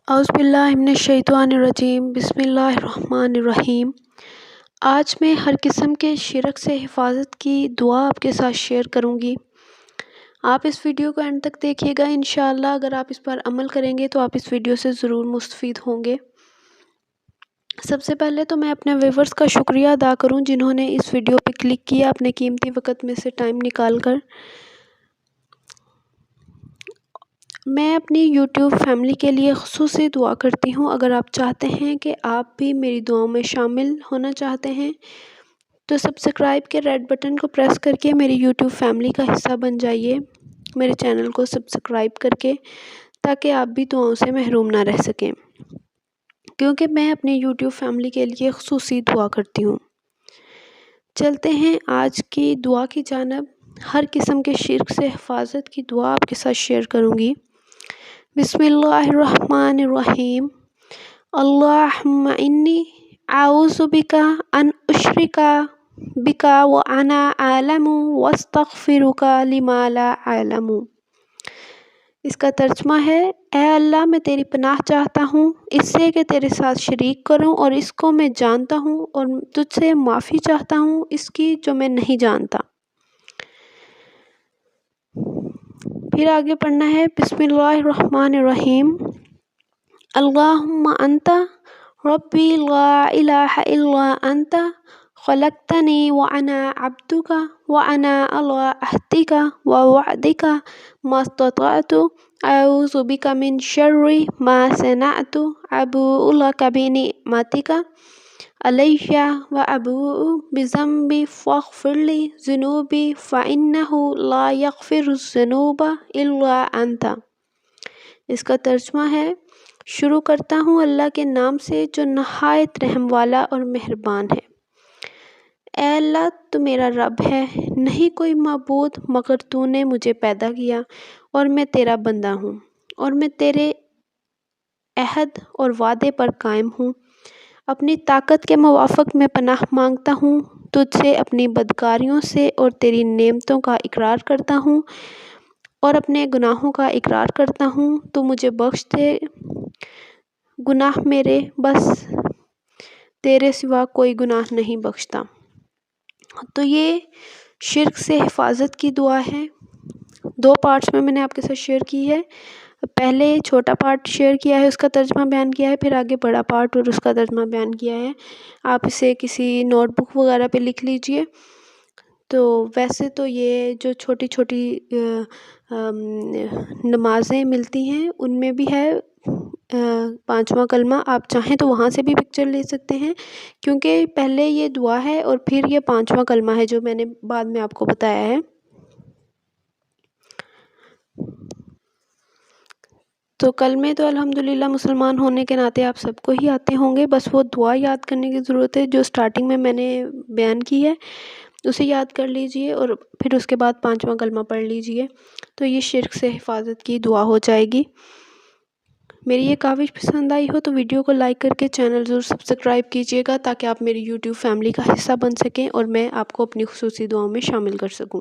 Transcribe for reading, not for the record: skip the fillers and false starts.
اعوذ باللہ من الشیطان الرجیم بسم اللہ الرحمن الرحیم۔ آج میں ہر قسم کے شرک سے حفاظت کی دعا آپ کے ساتھ شیئر کروں گی۔ آپ اس ویڈیو کو اینڈ تک دیکھیے گا، انشاءاللہ اگر آپ اس پر عمل کریں گے تو آپ اس ویڈیو سے ضرور مستفید ہوں گے۔ سب سے پہلے تو میں اپنے ویورز کا شکریہ ادا کروں جنہوں نے اس ویڈیو پہ کلک کیا اپنے قیمتی وقت میں سے ٹائم نکال کر۔ میں اپنی یوٹیوب فیملی کے لیے خصوصی دعا کرتی ہوں۔ اگر آپ چاہتے ہیں کہ آپ بھی میری دعاؤں میں شامل ہونا چاہتے ہیں تو سبسکرائب کے ریڈ بٹن کو پریس کر کے میری یوٹیوب فیملی کا حصہ بن جائیے، میرے چینل کو سبسکرائب کر کے، تاکہ آپ بھی دعاؤں سے محروم نہ رہ سکیں، کیونکہ میں اپنی یوٹیوب فیملی کے لیے خصوصی دعا کرتی ہوں۔ چلتے ہیں آج کی دعا کی جانب۔ ہر قسم کے شرک سے حفاظت کی دعا آپ کے ساتھ شیئر کروں گی۔ بسم اللہ الرحمن الرحیم۔ اللہم انی اعوذ بک ان اشرک بک وانا اعلم واستغفرک لما لا اعلم۔ اس کا ترجمہ ہے، اے اللہ میں تیری پناہ چاہتا ہوں اس سے کہ تیرے ساتھ شریک کروں اور اس کو میں جانتا ہوں، اور تجھ سے معافی چاہتا ہوں اس کی جو میں نہیں جانتا۔ پھر آگے پڑھنا ہے، بسم اللہ الرحمن الرحیم۔ اللہم انت ربی لا الہ الا انت خلقتنی وانا عبدک وانا علی عہدک ووعدک ما استطعت اعوذ بک من شر ما صنعت ابوء لک بنعمتک علی وابوء بذنبی فاغفر لی ذنوبی فانہ لا یغفر الذنوب الا انت۔ اس کا ترجمہ ہے، شروع کرتا ہوں اللہ کے نام سے جو نہایت رحم والا اور مہربان ہے۔ اے اللہ تو میرا رب ہے، نہیں کوئی معبود مگر تو نے مجھے پیدا کیا اور میں تیرا بندہ ہوں، اور میں تیرے عہد اور وعدے پر قائم ہوں۔ اپنی طاقت کے موافق میں پناہ مانگتا ہوں تجھ سے اپنی بدکاریوں سے، اور تیری نعمتوں کا اقرار کرتا ہوں اور اپنے گناہوں کا اقرار کرتا ہوں۔ تو مجھے بخش دے گناہ میرے، بس تیرے سوا کوئی گناہ نہیں بخشتا۔ تو یہ شرک سے حفاظت کی دعا ہے، دو پارٹس میں نے آپ کے ساتھ شیئر کی ہے۔ پہلے چھوٹا پارٹ شیئر کیا ہے، اس کا ترجمہ بیان کیا ہے، پھر آگے بڑا پارٹ اور اس کا ترجمہ بیان کیا ہے۔ آپ اسے کسی نوٹ بک وغیرہ پہ لکھ لیجئے۔ تو ویسے تو یہ جو چھوٹی چھوٹی نمازیں ملتی ہیں ان میں بھی ہے پانچواں کلمہ، آپ چاہیں تو وہاں سے بھی پکچر لے سکتے ہیں، کیونکہ پہلے یہ دعا ہے اور پھر یہ پانچواں کلمہ ہے جو میں نے بعد میں آپ کو بتایا ہے۔ تو کلمے تو الحمدللہ مسلمان ہونے کے ناطے آپ سب کو ہی آتے ہوں گے، بس وہ دعا یاد کرنے کی ضرورت ہے جو سٹارٹنگ میں نے بیان کی ہے، اسے یاد کر لیجئے اور پھر اس کے بعد پانچواں کلمہ پڑھ لیجئے، تو یہ شرک سے حفاظت کی دعا ہو جائے گی۔ میری یہ کاوش پسند آئی ہو تو ویڈیو کو لائک کر کے چینل ضرور سبسکرائب کیجئے گا، تاکہ آپ میری یوٹیوب فیملی کا حصہ بن سکیں اور میں آپ کو اپنی خصوصی دعاؤں میں شامل کر سکوں۔